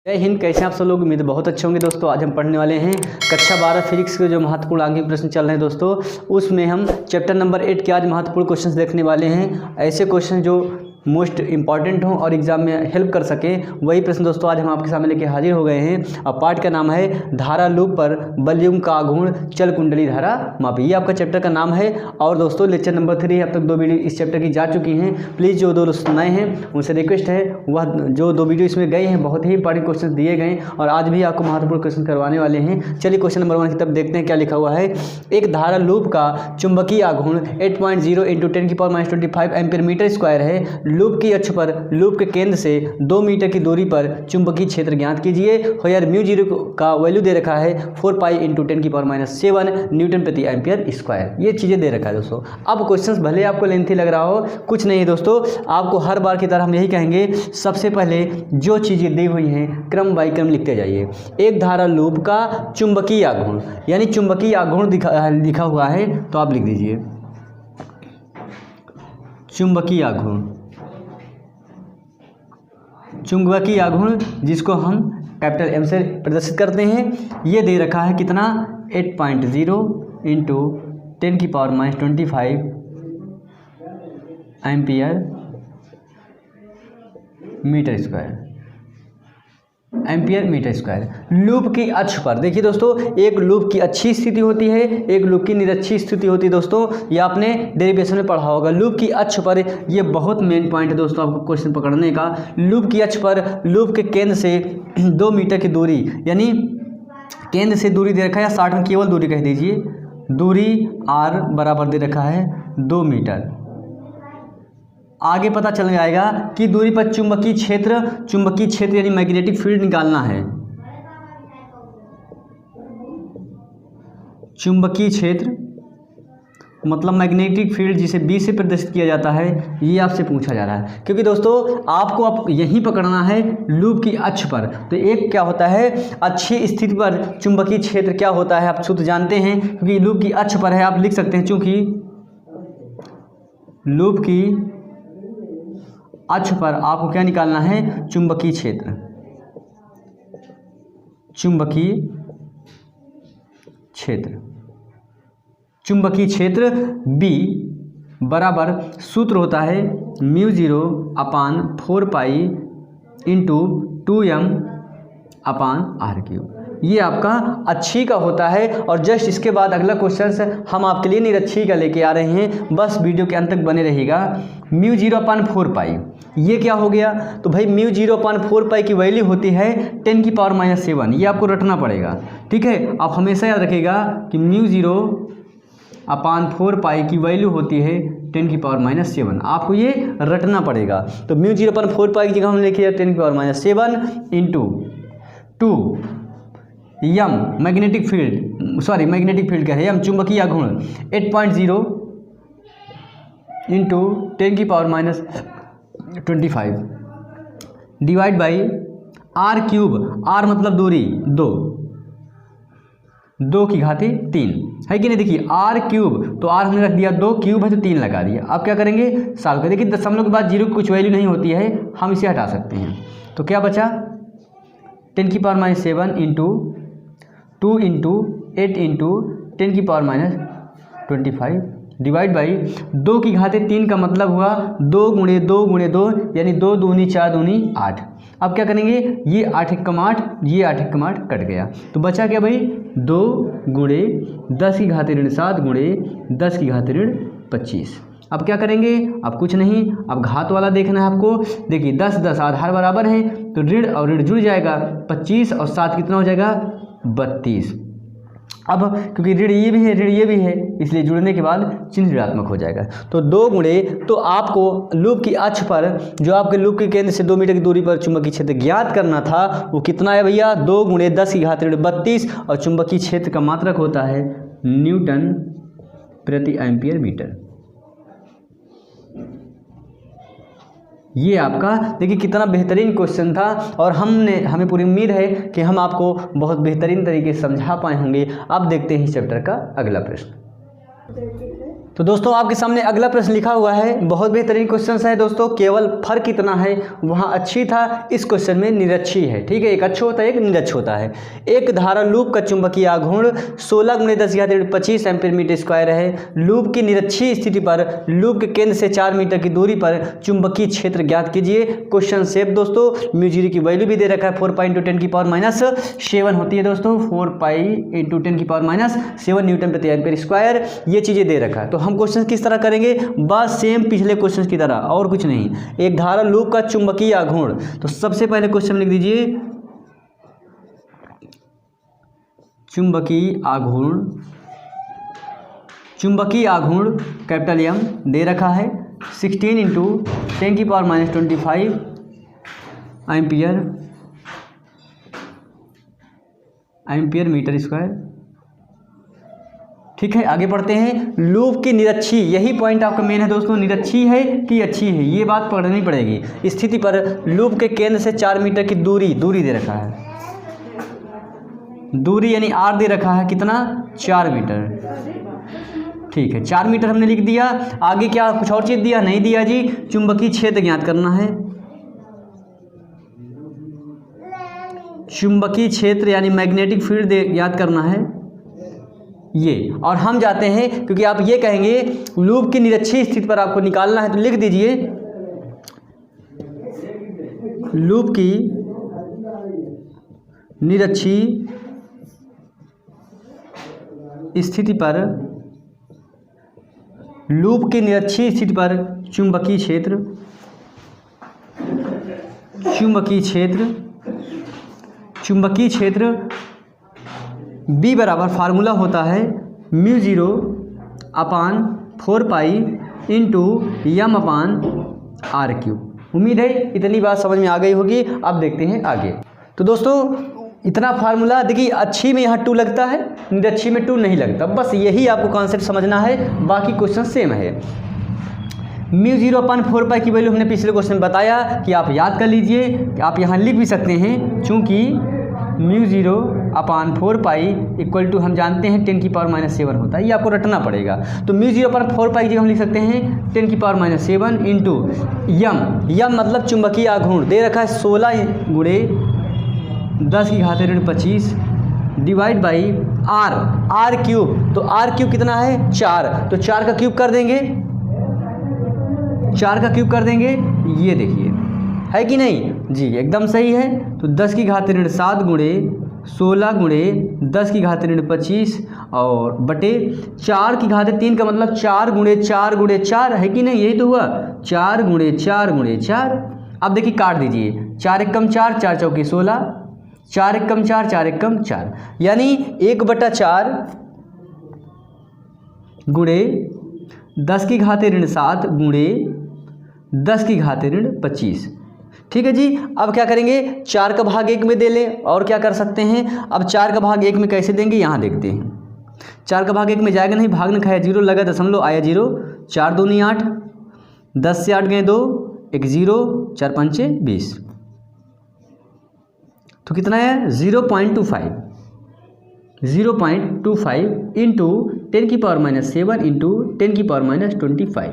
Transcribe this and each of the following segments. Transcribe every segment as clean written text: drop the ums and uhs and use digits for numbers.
जय हिंद। कैसे आप सब लोग? उम्मीद बहुत अच्छे होंगे दोस्तों। आज हम पढ़ने वाले हैं कक्षा 12 फिजिक्स के जो महत्वपूर्ण आंकिक प्रश्न चल रहे हैं दोस्तों, उसमें हम चैप्टर नंबर 8 के आज महत्वपूर्ण क्वेश्चंस देखने वाले हैं। ऐसे क्वेश्चन जो मोस्ट इंपॉर्टेंट हों और एग्जाम में हेल्प कर सके, वही प्रश्न दोस्तों आज हम आपके सामने लेके हाजिर हो गए हैं। अब पाठ का नाम है धारा लूप पर बलयुग्म का आघूर्ण चल कुंडली धारा मापी। ये आपका चैप्टर का नाम है। और दोस्तों लेक्चर नंबर 3 अब तक 2 वीडियो इस चैप्टर की जा चुकी हैं। प्लीज़ जो 2 नए हैं उनसे रिक्वेस्ट है वह जो 2 वीडियो इसमें गए हैं बहुत ही इंपॉर्टेंट क्वेश्चन दिए गए और आज भी आपको महत्वपूर्ण क्वेश्चन करवाने वाले हैं। चलिए क्वेश्चन नंबर 1 की तरफ देखते हैं क्या लिखा हुआ है। एक धारा लूप का चुंबकीय आघूर्ण 8.0 × 10⁻25 एम्पीयर मीटर स्क्वायर है। लूप की अक्ष पर लूप के केंद्र से 2 मीटर की दूरी पर चुंबकीय क्षेत्र ज्ञात कीजिए। यार μ0 का वैल्यू दे रखा है 4 पाई × 10⁻7 न्यूटन प्रति एम्पीयर स्क्वायर। ये चीज़ें दे रखा है दोस्तों। अब क्वेश्चंस भले आपको लेंथी लग रहा हो, कुछ नहीं है दोस्तों, आपको हर बार की तरह हम यही कहेंगे, सबसे पहले जो चीज़ें दी हुई हैं क्रम बाई क्रम लिखते जाइए। एक धारा लूप का चुंबकीय आघूर्ण यानी चुंबकीय आघूर्ण लिखा हुआ है तो आप लिख दीजिए चुंबकीय आघूर्ण। चुंबकीय आघूर्ण जिसको हम कैपिटल M से प्रदर्शित करते हैं, ये दे रखा है कितना 8.0 × 10⁻25 एम्पीयर मीटर स्क्वायर। लूप की अक्ष पर देखिए दोस्तों, एक लूप की अच्छी स्थिति होती है, एक लूप की निरक्षी स्थिति होती है दोस्तों। ये आपने डेरिवेशन में पढ़ा होगा। लूप की अक्ष पर, ये बहुत मेन पॉइंट है दोस्तों आपको क्वेश्चन पकड़ने का। लूप की अक्ष पर लूप के केंद्र से 2 मीटर की दूरी, यानी केंद्र से दूरी दे रखा है, या 60 में केवल दूरी कह दीजिए, दूरी r बराबर दे रखा है 2 मीटर। आगे पता चल जाएगा कि दूरी पर चुंबकीय क्षेत्र यानी मैग्नेटिक फील्ड निकालना है। चुंबकीय क्षेत्र मतलब मैग्नेटिक फील्ड जिसे B से प्रदर्शित किया जाता है, ये आपसे पूछा जा रहा है। क्योंकि दोस्तों आपको यहीं पकड़ना है लूप की अक्ष पर। तो एक क्या होता है, अच्छी स्थिति पर चुंबकीय क्षेत्र क्या होता है आप सूत्र जानते हैं, क्योंकि लूप की अक्ष पर है। आप लिख सकते हैं चूंकि लूप की अक्ष पर आपको क्या निकालना है, चुंबकीय क्षेत्र। चुंबकीय क्षेत्र B बराबर सूत्र होता है μ0/4 पाई × 2m/r³। ये आपका अच्छी का होता है। और जस्ट इसके बाद अगला क्वेश्चन हम आपके लिए निरक्षी का लेके आ रहे हैं, बस वीडियो के अंत तक बने रहिएगा। μ0/4 पाई ये क्या हो गया, तो भाई μ0/4 पाई की वैल्यू होती है 10⁻7। ये आपको रटना पड़ेगा, ठीक है। आप हमेशा याद रखिएगा कि μ0/4 पाई की वैल्यू होती है 10⁻7। आपको ये रटना पड़ेगा। तो μ0/4 पाई की जगह हम लिखिए 10⁻7 × 2 m मैग्नेटिक फील्ड क्या है, m चुंबकीय आघूर्ण 8.0 × 10⁻25 डिवाइड बाई r³ r मतलब दूरी 2 की घात 3 है कि नहीं। देखिए r³ तो r हमने रख दिया 2, क्यूब है तो 3 लगा दिया। अब क्या करेंगे, सॉल्व कर। देखिए दशमलव के बाद 0 की कुछ वैल्यू नहीं होती है, हम इसे हटा सकते हैं। तो क्या बचा 10⁻7 × 2 × 8 × 10⁻25 डिवाइड बाई 2 की घात 3 का मतलब हुआ 2 × 2 × 2 यानी 2 दूनी 4 दूनी 8। अब क्या करेंगे, ये 8 × 8, ये 8 × 8 कट गया। तो बचा क्या भाई 2 × 10 की घात ऋण 7 × 10 की घात ऋण 25। अब क्या करेंगे, अब कुछ नहीं, अब घात वाला देखना है आपको। देखिए 10 10 आधार बराबर है तो ऋण और ऋण जुड़ जाएगा, 25 और 7 कितना हो जाएगा 32। अब क्योंकि ऋण ये भी है ऋण ये भी है, इसलिए जुड़ने के बाद चिन्ह ऋणात्मक हो जाएगा। तो 2 × तो आपको लूप की अक्ष पर जो आपके लूप के केंद्र से 2 मीटर की दूरी पर चुंबकीय क्षेत्र ज्ञात करना था, वो कितना है भैया 2 × 10 की घात ऋण 32। और चुंबकीय क्षेत्र का मात्रक होता है न्यूटन प्रति एम्पीयर मीटर। ये आपका देखिए कितना बेहतरीन क्वेश्चन था और हमें पूरी उम्मीद है कि हम आपको बहुत बेहतरीन तरीके से समझा पाए होंगे। अब देखते हैं इस चैप्टर का अगला प्रश्न। तो दोस्तों आपके सामने अगला प्रश्न लिखा हुआ है, बहुत बेहतरीन क्वेश्चन है दोस्तों, केवल फर्क इतना है वहाँ अच्छी था, इस क्वेश्चन में निरक्षी है। ठीक है, एक अच्छो होता है एक निरक्ष होता है। एक धारा लूप का चुंबकीय आघूर्ण 16 × 10⁻25 एम्पीयर मीटर स्क्वायर है। लूप की निरक्षी स्थिति पर लूप के केंद्र से 4 मीटर की दूरी पर चुंबकीय क्षेत्र ज्ञात कीजिए। क्वेश्चन सेफ दोस्तों, म्यू0 की वैल्यू भी दे रखा है 4 पाई × 10⁻⁷ होती है दोस्तों, 4 पाई × 10⁻⁷ न्यूटन प्रति एम्पीयर स्क्वायर, ये चीज़ें दे रखा है। तो हम क्वेश्चन किस तरह करेंगे, बस सेम पिछले क्वेश्चन की तरह, और कुछ नहीं। एक धारा लूप का चुंबकीय आघूर्ण, तो सबसे पहले क्वेश्चन लिख दीजिए चुंबकीय आघूर्ण। चुंबकीय आघूर्ण कैपिटल M दे रखा है 16 × 10⁻25 एम्पीयर मीटर स्क्वायर। ठीक है, आगे बढ़ते हैं। लूप की निरक्षी, यही पॉइंट आपका मेन है दोस्तों, निरक्षी है कि अच्छी है, ये बात पढ़नी पड़ेगी। स्थिति पर लूप के केंद्र से 4 मीटर की दूरी दे रखा है, दूरी यानी R दे रखा है, कितना 4 मीटर। ठीक है, 4 मीटर हमने लिख दिया। आगे क्या कुछ और चीज़ दिया, नहीं दिया जी। चुंबकीय क्षेत्र ज्ञात करना है, चुंबकीय क्षेत्र यानी मैग्नेटिक फील्ड ज्ञात करना है ये। और हम जाते हैं, क्योंकि आप ये कहेंगे लूप की निरक्षी स्थिति पर आपको निकालना है, तो लिख दीजिए लूप की निरक्षी स्थिति पर, लूप की निरक्षी स्थिति पर चुंबकीय क्षेत्र, चुंबकीय क्षेत्र B बराबर फार्मूला होता है μ0 अपान 4 पाई इंटू M/r³। उम्मीद है इतनी बात समझ में आ गई होगी। अब देखते हैं आगे। तो दोस्तों इतना फार्मूला देखिए, अच्छी में यहाँ 2 लगता है, निरक्षी में 2 नहीं लगता, बस यही आपको कॉन्सेप्ट समझना है, बाकी क्वेश्चन सेम है। μ0 अपान 4 पाई की वैल्यू हमने पिछले क्वेश्चन में बताया कि आप याद कर लीजिए, कि आप यहाँ लिख भी सकते हैं, चूँकि μ0 अपान 4 पाई इक्वल टू हम जानते हैं 10⁻⁷ होता है, ये आपको रटना पड़ेगा। तो μ0 अपान 4 पाई की जगह हम लिख सकते हैं 10⁻⁷ इंटू यम मतलब चुंबकीय आघूर्ण दे रखा है 16 × 10⁻25 डिवाइड बाई r³ तो r³ कितना है 4, तो 4 का क्यूब कर देंगे, 4 का क्यूब कर देंगे, ये देखिए है कि नहीं जी, एकदम सही है। तो 10⁻7 × 16 × 10⁻25 और बटे 4⁻3 का मतलब 4 × 4 × 4 है कि नहीं, यही तो हुआ 4 × 4 × 4। अब देखिए काट दीजिए, 4 × 4 4 चौके 16, 4 × 4 4 × 4 यानी 1/4 × 10⁻7 × 10⁻25। ठीक है जी। अब क्या करेंगे, 4 का भाग 1 में दे लें, और क्या कर सकते हैं। अब 4 का भाग 1 में कैसे देंगे, यहाँ देखते हैं। 4 का भाग 1 में जाएगा नहीं, भाग न खाया, 0 लगा, दशमलव आया 0, 4 दूनी 8, 10 से 8 गए 2, 1 0, 4 5 20, तो कितना है 0.25 इंटू 10⁻⁷ इंटू 10⁻25।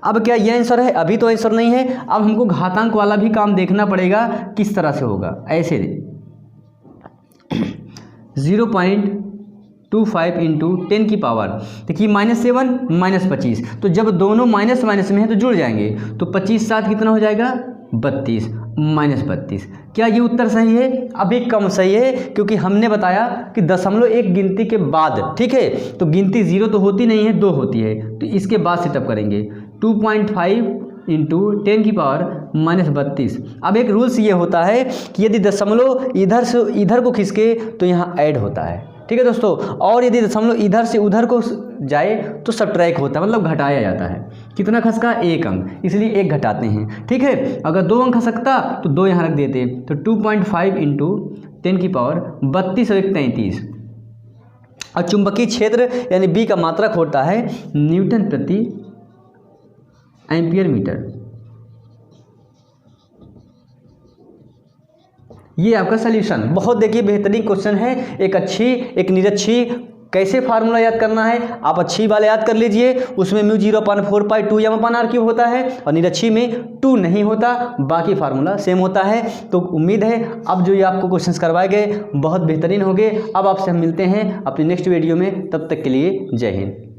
अब क्या ये आंसर है, अभी तो आंसर नहीं है। अब हमको घातांक वाला भी काम देखना पड़ेगा, किस तरह से होगा। ऐसे 0.25 इंटू 10 की पावर, देखिए -7 -25, तो जब दोनों माइनस माइनस में है तो जुड़ जाएंगे, तो 25 7 कितना हो जाएगा 32 -32। क्या ये उत्तर सही है, अभी कम सही है, क्योंकि हमने बताया कि दशमलव एक गिनती के बाद, ठीक है, तो गिनती 0 तो होती नहीं है, 2 होती है, तो इसके बाद सेटअप करेंगे 2.5 इंटू 10 की पावर -32। अब एक रूल्स ये होता है कि यदि दशमलव इधर से इधर को खिसके तो यहाँ ऐड होता है, ठीक है दोस्तों, और यदि दशमलव इधर से उधर को जाए तो सब्ट्रैक्ट होता है, मतलब घटाया जाता है। कितना खसका 1 अंक, इसलिए 1 घटाते हैं, ठीक है। अगर 2 अंक खसकता तो 2 यहाँ रख देते, तो 2.5 इंटू 10 की पावर 32 और 1 33। और चुंबकीय क्षेत्र यानी बी का मात्रक होता है न्यूटन प्रति एम्पियर मीटर। ये आपका सलूशन, बहुत देखिए बेहतरीन क्वेश्चन है, एक अच्छी एक निरक्षी कैसे फार्मूला याद करना है, आप अच्छी वाला याद कर लीजिए, उसमें म्यू 0/4π2m/r³ होता है और निरच्छी में 2 नहीं होता, बाकी फार्मूला सेम होता है। तो उम्मीद है अब जो ये आपको क्वेश्चंस करवाए गए बहुत बेहतरीन हो गए। अब आपसे हम मिलते हैं अपनी नेक्स्ट वीडियो में, तब तक के लिए जय हिंद।